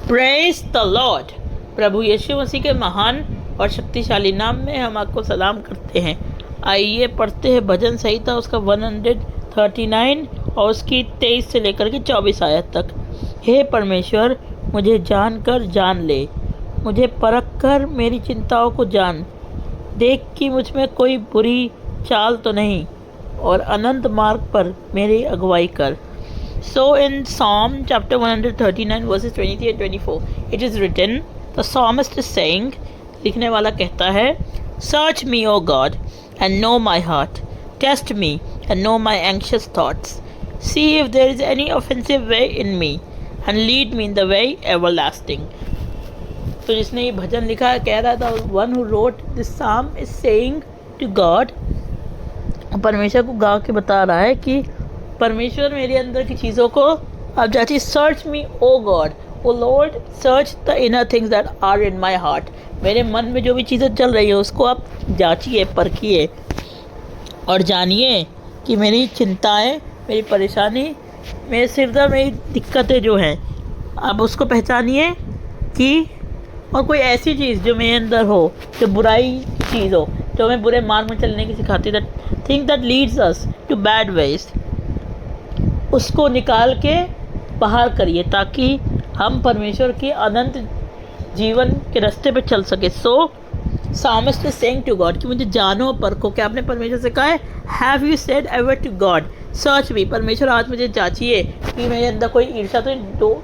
Praise the Lord. प्रभु यीशु मसीह के महान और शक्तिशाली नाम में हम आपको सलाम करते हैं। आइए पढ़ते हैं भजन संहिता उसका 139 और उसकी 23 से लेकर के 24 आयत तक। हे परमेश्वर, मुझे जान कर जान ले, मुझे परख कर मेरी चिंताओं को जान। देख कि मुझ में कोई बुरी चाल तो नहीं, और अनंत मार्ग पर मेरी अगुवाई कर। So in Psalm chapter 139 verses 23 and 24 it is written, the psalmist is saying, लिखने वाला कहता है, Search me, O God, and know my heart. Test me and know my anxious thoughts. See if there is any offensive way in me, and lead me in the way everlasting. तो जिसने ये भजन लिखा है कह रहा था, one who wrote this psalm is saying to God, परमेश्वर को गा के बता रहा है कि परमेश्वर मेरे अंदर की चीज़ों को आप जांचिए। Search me O God, O Lord, search the inner things that are in my heart. मेरे मन में जो भी चीज़ें चल रही है उसको आप जांचिए, परखिए और जानिए कि मेरी चिंताएं, मेरी परेशानी, मेरे सिर दर्द, मेरी दिक्कतें जो हैं आप उसको पहचानिए कि और कोई ऐसी चीज़ जो मेरे अंदर हो, जो बुराई की चीज़ हो, जो हमें बुरे मार्ग में चलने की सिखाती, that thing that leads us to bad ways, उसको निकाल के बाहर करिए ताकि हम परमेश्वर की अनंत जीवन के रास्ते पे चल सके। So psalmist is saying to God कि मुझे जानो परखो। क्या आपने परमेश्वर से कहा है, have you said ever to God search me, परमेश्वर आज मुझे जांचिए कि मेरे अंदर कोई ईर्ष्या तो,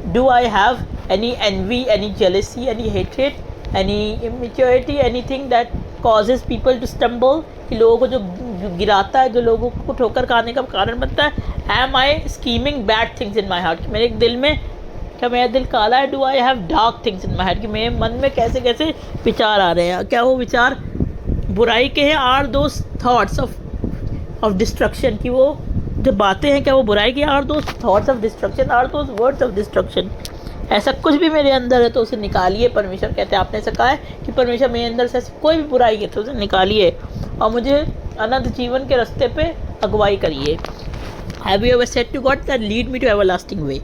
do I have any envy, any jealousy, any hatred, any immaturity, anything that causes people to stumble, कि लोगों को जो गिराता है, जो लोगों को ठोकर खाने का कारण बनता है। Am I scheming bad things in my heart, मेरे दिल में, क्या मेरा दिल काला है? Do I have dark things in my heart, कि मेरे मन में कैसे कैसे विचार आ रहे हैं, क्या वो विचार बुराई के हैं? Are those thoughts of destruction, कि वो जो बातें हैं क्या वो बुराई की? Are those thoughts of destruction, are those words of destruction? ऐसा कुछ भी मेरे अंदर है तो उसे निकालिए। परमेश्वर कहते हैं, आपने ऐसा कहा है कि परमेश्वर मेरे अंदर से कोई भी बुराई है तो उसे निकालिए और मुझे अनंत जीवन के रास्ते पे अगुवाई करिए। Have you ever said to God that lead me to everlasting way?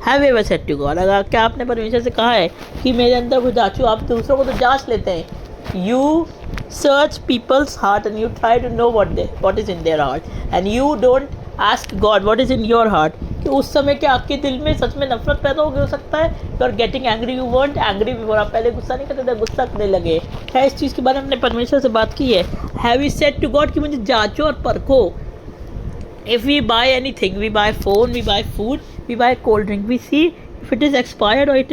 Have you ever said to God, अगर क्या आपने परमेश्वर से कहा है कि मेरे अंदर कुछ जांचो? आप दूसरों को तो जांच लेते हैं। You search people's heart and you try to know what is in their heart and you don't ask God what is in your heart. कि उस समय क्या आपके दिल में सच में नफरत पैदा हो सकता है? You are getting angry, you want angry before, आप पहले गुस्सा नहीं करते थे, गुस्सा करने लगे। क्या इस चीज़ के बारे में हमने परमेश्वर से बात की है? Have you said to God कि मुझे जांचो और परखो। If we buy anything, we buy phone, we buy food, we buy cold drink, we see if it is expired और इट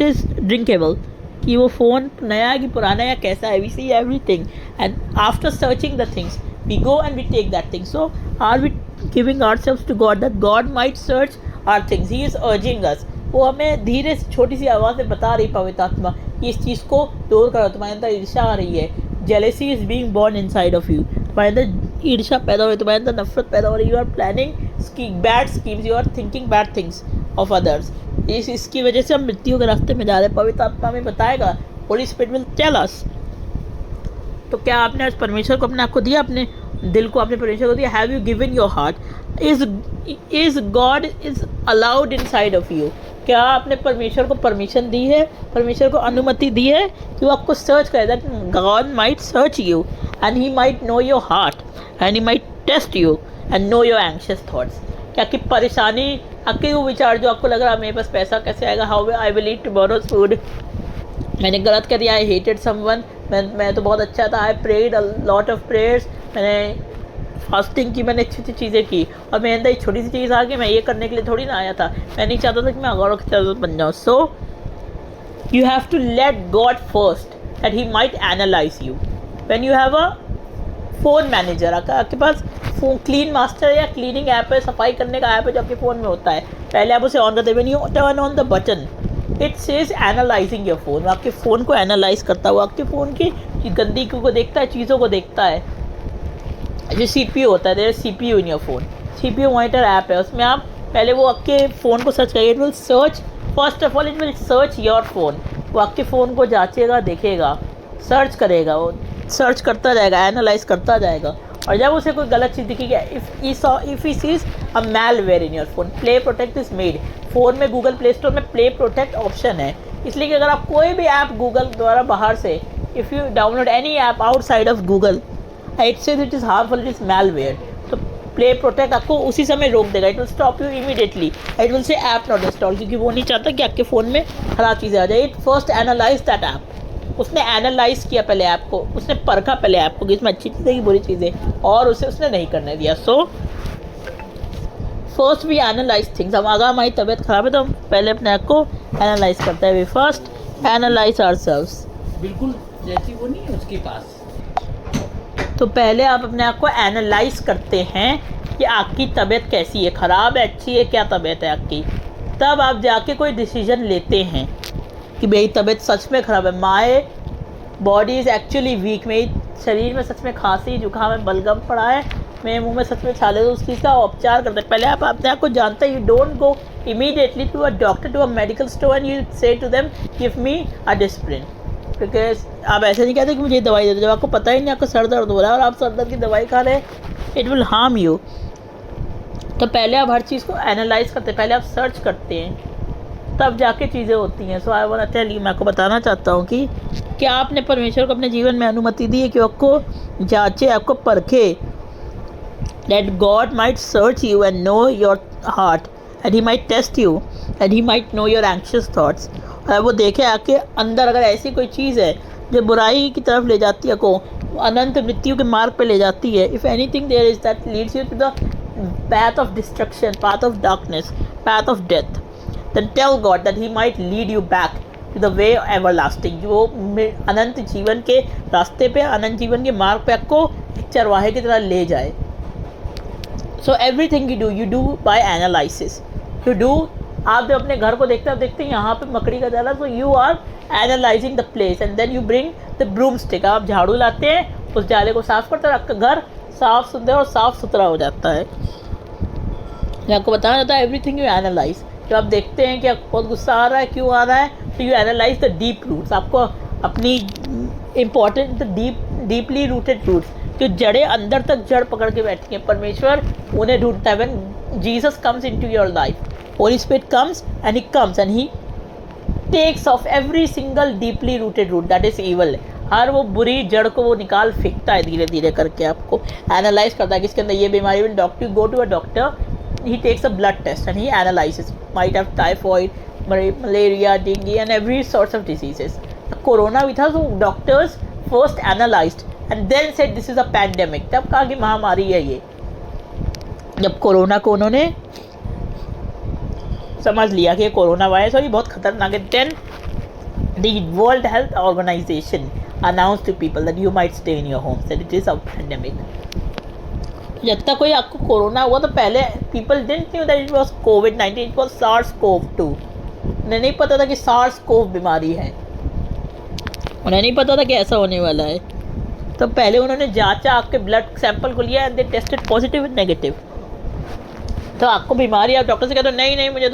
इज़ ड्रिंकेबल, कि वो फ़ोन नया है कि पुराना है या कैसा है। We see everything and after searching the things we go and we take that thing. So are we giving ourselves to God that God might search our things? He is urging us. वो हमें धीरे से छोटी सी आवाज़ में बता रही पवित्र आत्मा कि इस चीज़ को दूर करो, तुम्हारे अंदर ईर्ष्या आ रही है। Jealousy is being born inside of you, तुम्हारे अंदर ईर्ष्या पैदा हो रही है, तुम्हारे अंदर नफरत पैदा हो रही है। You are planning bad schemes, you are thinking bad things of others. इसकी वजह से हम मृत्यु के रास्ते में जा रहे हैं। पवित्र आत्मा हमें बताएगा, holy spirit will tell us. तो क्या आपने आज परमेश्वर को अपने आप को दिया, अपने दिल को आपने परमेश्वर को दिया? Have you given your heart? Is God is allowed in side of you? क्या आपने परमेश्वर को परमिशन दी है, परमेश्वर को अनुमति दी है कि वो आपको सर्च करे? That God might search you and he might know your heart and he might test you and know your anxious thoughts. क्या कि परेशानी, आपके वो विचार जो आपको लग रहा है मेरे पास पैसा कैसे आएगा, how I will eat tomorrow's food, मैंने गलत कर दिया, आई हेटेड समवन, मैं तो बहुत अच्छा था, I prayed a lot of prayers, मैंने फास्टिंग की, मैंने अच्छी अच्छी चीज़ें की और मेरे अंदर एक छोटी सी चीज़ आ गई। मैं ये करने के लिए थोड़ी ना आया था, मैं नहीं चाहता था कि मैं अगौरों की तरह बन जाऊँ। So you have to let God first that he might analyse you. When you have a phone manager, आपके पास फ़ोन क्लीन मास्टर या क्लीनिंग ऐप है, सफाई करने का ऐप है जो आपके फ़ोन में होता है, पहले आप उसे ऑन करते हैं। When U turn on the button it says analysing your phone, आपके फ़ोन को एनालाइज करता हुआ आपके फ़ोन की गंदगी को देखता है, चीज़ों को देखता है। जो CPU होता है, there CPU in your phone, CPU monitor app है, उसमें आप पहले वो आपके फ़ोन को सर्च करिए। It will search, first of all it will search your phone, वो आपके फ़ोन को जांचेगा, देखेगा, सर्च करेगा, वो सर्च करता जाएगा, एनालाइज करता जाएगा। और जब उसे कोई गलत चीज़ दिखेगी, if he sees a malware in your phone, play protect is made, phone में गूगल प्ले स्टोर में प्ले प्रोटेक्ट ऑप्शन है, इसलिए कि अगर आप कोई भी ऐप गूगल द्वारा बाहर से if you download any app outside of Google it says it is harmful, it is malware, तो प्ले प्रोटेक्ट आपको उसी समय रोक देगा, it will stop you immediately, it will say app not install, क्योंकि वो नहीं चाहता कि आपके फ़ोन में ख़राब चीज़ें आ जाए। It first analyse that app, उसने एनालाइज किया पहले ऐप को, उसने परखा पहले ऐप को कि इसमें अच्छी चीज़ें की बुरी चीज़ें, और उसे उसने नहीं करने दिया। So first we analyse things, हम अगर हमारी तबीयत ख़राब है तो हम पहले अपने आप को एनालाइज करते हैं। वी फर्स्ट एनालाइज आवरसेल्व्स, बिल्कुल जैसी वो नहीं है उसके पास। तो पहले आप अपने आप को एनालाइज करते हैं कि आपकी तबीयत कैसी है, ख़राब है, अच्छी है, क्या तबीयत है आपकी, तब आप जाके कोई डिसीजन लेते हैं कि मेरी तबीयत सच में ख़राब है, my body is actually weak, मेरी शरीर में सच में खांसी जुकाम है, बलगम पड़ा है, मेरे मुंह में सच में छाले, तो उस चीज़ का उपचार करते हैं। पहले आप अपने आप को जानते हैं। You don't go immediately to a doctor, to a medical store and you say to them give me a Disprin, because आप ऐसे नहीं कहते कि मुझे दवाई दे दो जब आपको पता ही नहीं आपका सर दर्द हो रहा है और आप सर दर्द की दवाई खा रहे हैं, इट विल हार्म यू। तो पहले आप हर चीज़ को एनालाइज करते हैं, पहले आप सर्च करते हैं, तब जाके चीज़ें होती हैं। So I want to tell you, मैं आपको बताना चाहता हूँ कि क्या आपने परमेश्वर को अपने जीवन में अनुमति दी है कि आपको जांचे, आपको परखे, that God might search you and know your heart and he might test you and he might know your anxious thoughts, और वो देखे आपके अंदर अगर ऐसी कोई चीज़ है जो बुराई की तरफ ले जाती है, को अनंत मृत्यु के मार्ग पे ले जाती है, if anything there is that leads you to the path of destruction, path of darkness, path of death, then tell God that he might lead you back to the way everlasting, जो अनंत जीवन के रास्ते पे, अनंत जीवन के मार्ग पे आपको एक चरवाहे की तरह ले जाए। So everything you do by analysis, you do, आप जब अपने घर को देखते हैं यहाँ पे मकड़ी का जाला, तो you are analysing the place and then you bring the broom stick, आप झाड़ू लाते हैं, उस जाले को साफ करते हैं, आपका घर साफ सुथरा और साफ सुथरा हो जाता है। मैं आपको बताना चाहता है एवरीथिंग यू एनालाइज, जब आप देखते हैं कि आपको बहुत गुस्सा आ रहा है, क्यों आ रहा है, तो you analyse the deep roots, आपको अपनी इम्पॉर्टेंट डीपली रूटेड रूट्स, जो जड़ें अंदर तक जड़ पकड़ के बैठी हैं, परमेश्वर उन्हें ढूंढता है। When Jesus comes into your life, Holy Spirit comes and he takes off every single deeply rooted root that is evil, हर वो बुरी जड़ को वो निकाल फेंकता है धीरे धीरे करके, आपको एनालाइज करता है कि इसके अंदर ये बीमारी। Will doctor go to a doctor, he takes a blood test and he analyzes, might have typhoid, malaria, dengue and every sorts of diseases. The corona भी था, so doctors first analyzed and then said this is a pandemic, तब कहा कि महामारी है ये। जब corona को उन्होंने समझ लिया कि कोरोना वायरस और ये बहुत खतरनाक है, then the World Health Organization announced to people that you might stay in your homes, that it is a pandemic. जब तक कोई आपको कोरोना हुआ तो पहले people didn't knew that it was covid, it was SARS-CoV-2, उन्हें नहीं पता था कि SARS-CoV बीमारी है, उन्हें नहीं पता था कि ऐसा होने वाला है। तो पहले उन्होंने जांचा, आपके ब्लड सैंपल को लिया and they tested positive and negative. तो आपको बीमारी, आप डॉक्टर से कहते हो नहीं मुझे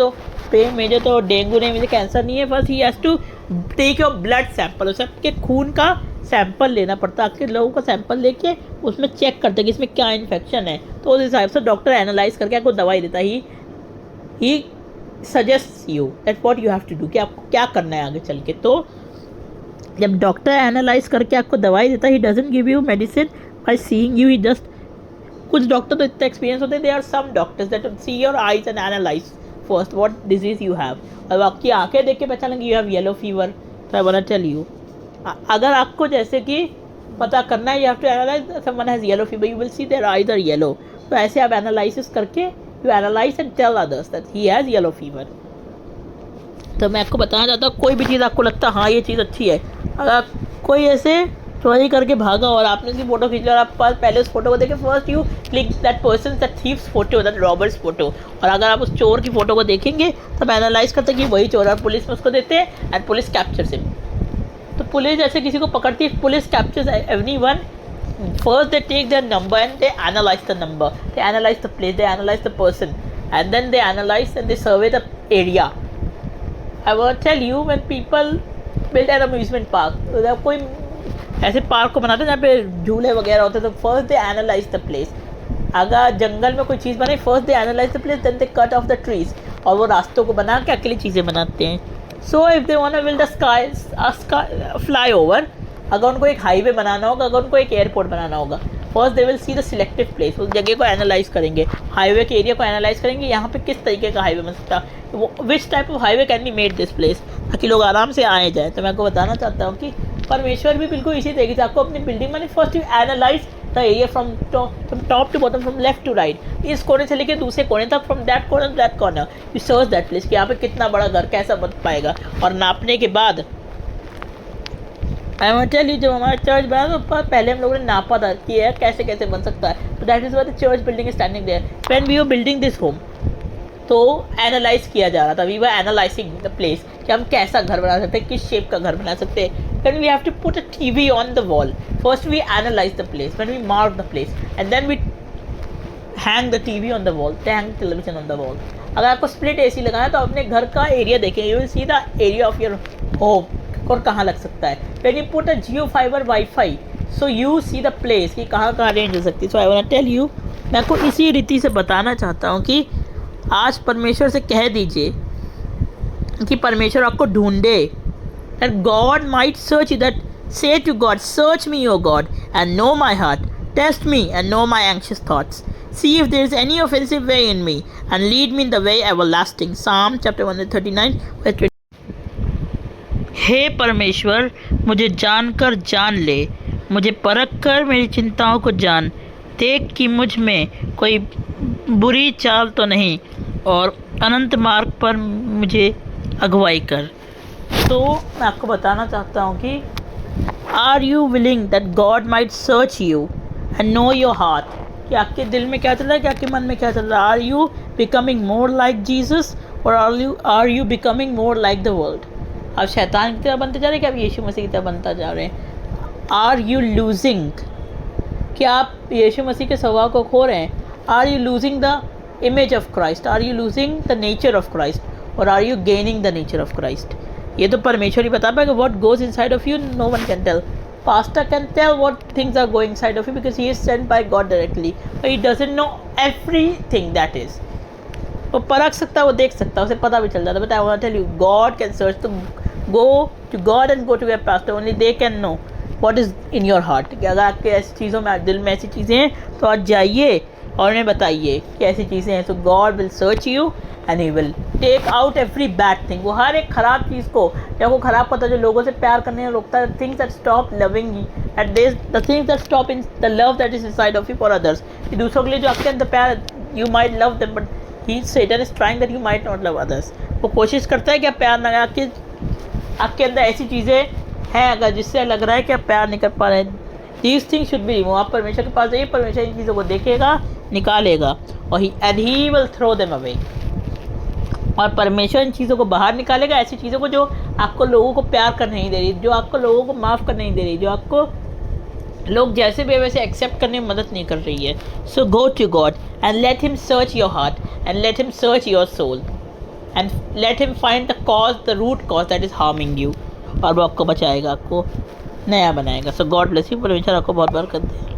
तो डेंगू नहीं, मुझे कैंसर नहीं है, first he has to take your blood sample, उसे आपके खून का सैंपल लेना पड़ता है, आपके लोगों का सैंपल लेके उसमें चेक करते हैं कि इसमें क्या इन्फेक्शन है, तो उस हिसाब से डॉक्टर एनालाइज करके आपको दवाई देता है। He suggest you that what you have to do, कि आपको क्या करना है आगे चल के। तो जब डॉक्टर एनालाइज करके आपको दवाई देता है, he doesn't give you medicine by seeing you, he just, कुछ डॉक्टर तो इतना एक्सपीरियंस होते हैं, there are some doctors that see your eyes and analyse first what disease you have, और आपकी आंखें देख के पहचानेंगे यू हैव येलो फीवर। तो I want to tell you, अगर आपको जैसे कि पता करना है, you have to analyse someone has yellow fever, you will see their eyes are yellow, तो ऐसे आप एनालिसिस करके you analyse and tell others that he has yellow fever. तो मैं आपको बताना चाहता हूँ, कोई भी चीज़ आपको लगता है हाँ ये चीज़ अच्छी है, अगर कोई ऐसे चोरी करके भागा और आपने उसकी फ़ोटो खींच लिया और आप पहले उस फोटो को देखे, first you click that person, that thieves photo, that robbers photo, और अगर आप उस चोर की फ़ोटो को देखेंगे तब एनालाइज करते हैं कि वही चोर है, पुलिस में उसको देते हैं एंड पुलिस कैप्चर्स हिम। तो पुलिस जैसे किसी को पकड़ती है, police captures everyone, first they take their number and they analyze the number, they analyze the place, they analyze the person, and then they analyze and they survey the area. I want to tell you, when people build an amusement park, जब कोई ऐसे park को बनाते हैं जहाँ पे झूले वगैरह होते हैं, तो first they analyse the place. अगर जंगल में कोई चीज़ बने, first they analyse the place, then they cut off the trees, और वो रास्तों को बना के अकेली चीज़ें बनाते हैं. So if they want to build flyover, अगर उनको एक हाईवे बनाना होगा, अगर उनको एक एयरपोर्ट बनाना होगा, first they will see the selective place, उस जगह को एनालाइज करेंगे, हाईवे के एरिया को एनालाइज करेंगे, यहाँ पे किस तरीके का हाईवे बन सकता है, which type of highway can be made this place, ताकि लोग आराम से आए जाए. तो मैं आपको बताना चाहता हूँ कि परमेश्वर भी बिल्कुल इसी तरीके से आपको अपनी बिल्डिंग में first you analyse the area from top to bottom, from left to right, इस कोने से लेकर दूसरे कोने तक, from that corner to that corner, you search that place कि यहाँ पे कितना बड़ा घर कैसा बन पाएगा. और नापने के बाद आई वांट टेल यू, जब हमारा चर्च बना तो पहले हम लोगों ने नापा था कि यह कैसे कैसे बन सकता है. तो that is why the church building is standing there. When we were building this home, तो एनालाइज किया जा रहा था, we were analysing the place कि हम कैसा घर बना सकते हैं, किस शेप का घर बना सकते हैं. Then we have to put a TV on the wall. First we analyze the place, then we mark the place, and then we hang the TV on the wall, hang television on the wall. अगर आपको split AC लगाना है तो अपने घर का area देखें, you will see the area of your home और कहाँ लग सकता है. When you put a Jio fiber Wi-Fi, so you see the place कि कहाँ कहाँ रेंज हो सकती है. So I wanna tell you, मैं आपको इसी रीति से बताना चाहता हूँ कि आज परमेश्वर से कह दीजिए कि परमेश्वर आपको ढूंढे. That God might search you, that say to God, search me, O God, and know my heart. Test me and know my anxious thoughts. See if there is any offensive way in me, and lead me in the way everlasting. Psalm chapter 139, verse 20. हे परमेश्वर, मुझे जानकर जान ले, मुझे परख कर मेरी चिंताओं को जान. देख कि मुझ में कोई बुरी चाल तो नहीं, और अनंत मार्ग पर मुझे अगुवाई कर. तो मैं आपको बताना चाहता हूँ कि are you willing that God might search you and know your heart, कि आपके दिल में क्या चल रहा है, कि आपके मन में क्या चल रहा है. Are you becoming more like Jesus और are you becoming more like the world. आप शैतान की तरह बनते जा रहे हैं कि आप यीशु मसीह की तरह बनता जा रहे हैं. आर यू लूजिंग, कि आप यीशु मसीह के स्वभाव को खो रहे हैं. Are you losing the image of Christ, are you losing the nature of Christ, और are you gaining the nature of Christ. ये तो परमेश्वर ही बता पाएगा. What goes inside of you no one can tell. Pastor can tell what things are going side of you because he is sent by God directly, but he doesn't know everything that is. वो परख सकता है, वो देख सकता है, उसे पता भी चल जाता है. But I want to tell you, God can search. तो go to God and go to your pastor, only they can know what is in your heart. कि अगर आपके ऐसी चीज़ों में, दिल में ऐसी चीज़ें हैं, तो आज जाइए और उन्हें बताइए कि ऐसी चीज़ें हैं. So God will search you and he will take out every bad thing. वो हर एक ख़राब चीज़ को, जब वो ख़राब करता है, जो लोगों से प्यार करने में रोकता है, things that stop loving you, at this the things that stop in the love that is inside of you for others. कि दूसरों के लिए जो आपके अंदर प्यार, you might love them but he Satan is trying that you might not love others. वो कोशिश करता है कि आप प्यार ना करें. आपके अंदर ऐसी चीज़ें हैं अगर जिससे लग रहा है कि आप प्यार नहीं कर पा रहे हैं, these things should be remove. आप परमेश्वर के पास जाइए, परमेश्वर इन चीज़ों को देखेगा, निकालेगा, और he will throw them away. और परमेश्वर इन चीज़ों को बाहर निकालेगा, ऐसी चीज़ों को जो आपको लोगों को प्यार करने नहीं दे रही, जो आपको लोगों को माफ़ करने नहीं दे रही, जो आपको लोग जैसे भी वैसे एक्सेप्ट करने में मदद नहीं कर रही है. So go to God and let him search your heart and let him search your soul and let him find the cause, the root cause that is harming you, और वो आपको बचाएगा, आपको नया बनाएगा. So God bless you. परमेश्वर आपको बहुत बरकत दे.